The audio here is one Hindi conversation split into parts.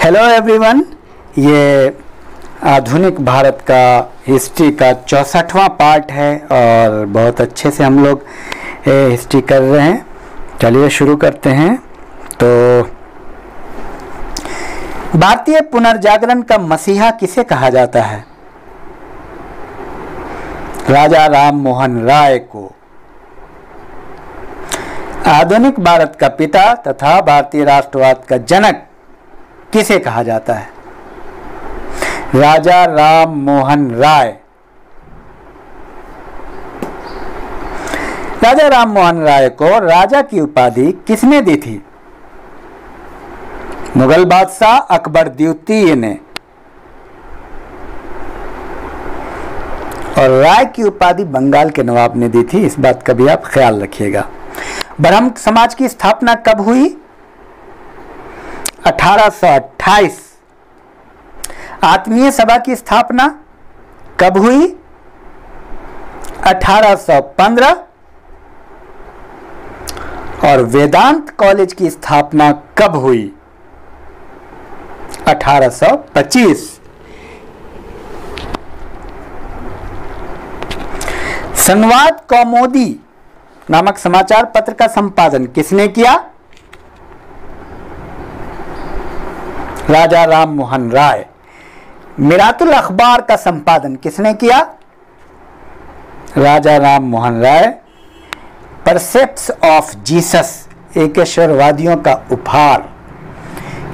हेलो एवरीवन, ये आधुनिक भारत का हिस्ट्री का 64वां पार्ट है और बहुत अच्छे से हम लोग हिस्ट्री कर रहे हैं। चलिए शुरू करते हैं। तो भारतीय पुनर्जागरण का मसीहा किसे कहा जाता है? राजा राम मोहन राय को। आधुनिक भारत का पिता तथा भारतीय राष्ट्रवाद का जनक किसे कहा जाता है? राजा राम मोहन राय। राजा राम मोहन राय को राजा की उपाधि किसने दी थी? मुगल बादशाह अकबर द्वितीय ने। और राय की उपाधि बंगाल के नवाब ने दी थी, इस बात का भी आप ख्याल रखिएगा। ब्रह्म समाज की स्थापना कब हुई? 1828। आत्मीय सभा की स्थापना कब हुई? 1815। और वेदांत कॉलेज की स्थापना कब हुई? 1825। संवाद कौमुदी नामक समाचार पत्र का संपादन किसने किया? राजा राम मोहन राय। मिरातुल अखबार का संपादन किसने किया? राजा राम मोहन राय। परसेप्ट्स ऑफ जीसस, एकेश्वरवादियों का उपहार,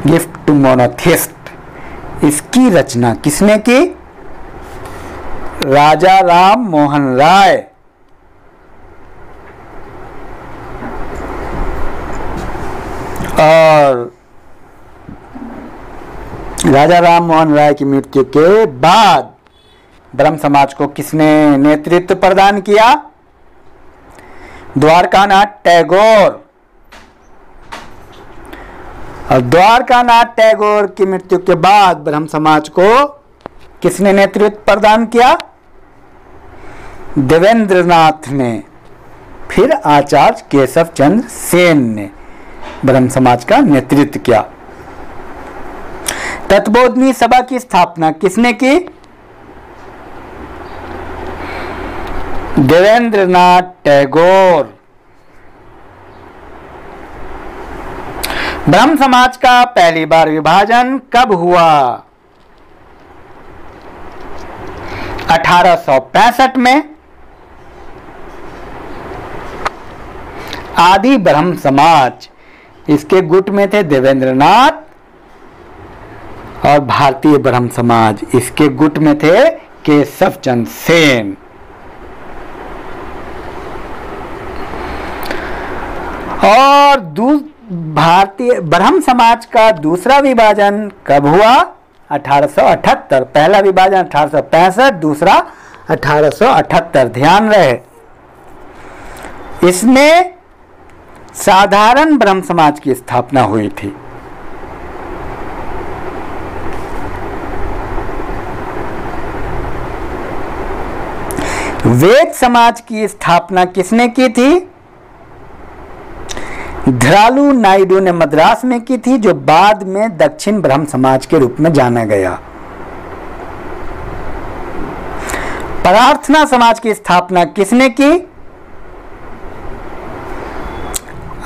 गिफ्ट टू मोनोथिस्ट, इसकी रचना किसने की? राजा राम मोहन राय। और राजा राम मोहन राय की मृत्यु के बाद ब्रह्म समाज को किसने नेतृत्व प्रदान किया? द्वारकानाथ टैगोर। और द्वारकानाथ टैगोर की मृत्यु के बाद ब्रह्म समाज को किसने नेतृत्व प्रदान किया? देवेंद्रनाथ ने। फिर आचार्य केशव चंद्र सेन ने ब्रह्म समाज का नेतृत्व किया। तत्वबोधनी सभा की स्थापना किसने की? देवेंद्रनाथ टैगोर। ब्रह्म समाज का पहली बार विभाजन कब हुआ? 1865 में। आदि ब्रह्म समाज, इसके गुट में थे देवेंद्रनाथ, और भारतीय ब्रह्म समाज, इसके गुट में थे केशव चंद्र सेन। और भारतीय ब्रह्म समाज का दूसरा विभाजन कब हुआ? 1878। पहला विभाजन 1865, दूसरा 1878। ध्यान रहे, इसमें साधारण ब्रह्म समाज की स्थापना हुई थी। वेद समाज की स्थापना किसने की थी? धरालू नायडू ने मद्रास में की थी, जो बाद में दक्षिण ब्रह्म समाज के रूप में जाना गया। प्रार्थना समाज की स्थापना किसने की?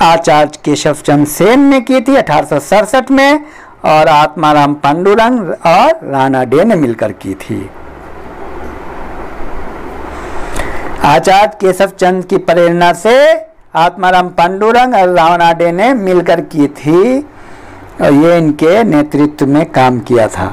आचार्य केशव चंद्र सेन ने की थी 1867 में, और आत्माराम पांडुरंग और राणा डे ने मिलकर की थी। आचार्य केशव चंद्र की प्रेरणा से आत्माराम पांडुरंग और राणा डे ने मिलकर की थी, और ये इनके नेतृत्व में काम किया था।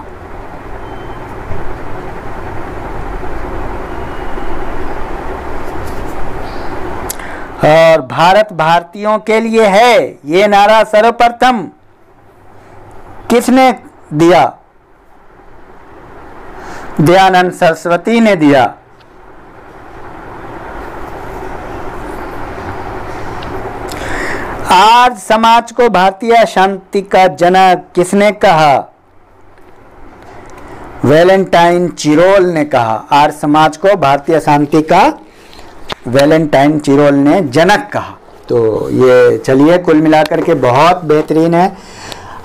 और भारत भारतीयों के लिए है, ये नारा सर्वप्रथम किसने दिया? दयानंद सरस्वती ने दिया। आर्य समाज को भारतीय शांति का जनक किसने कहा? वैलेंटाइन चिरोल ने कहा। आर्य समाज को भारतीय शांति का वैलेंटाइन चिरोल ने जनक कहा। तो ये चलिए कुल मिलाकर के बहुत बेहतरीन है।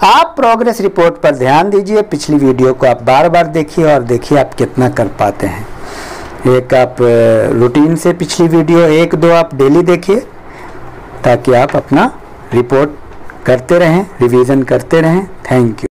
आप प्रोग्रेस रिपोर्ट पर ध्यान दीजिए, पिछली वीडियो को आप बार बार देखिए और देखिए आप कितना कर पाते हैं। एक आप रूटीन से पिछली वीडियो 1-2 आप डेली देखिए, ताकि आप अपना रिपोर्ट करते रहें, रिवीजन करते रहें। Thank you.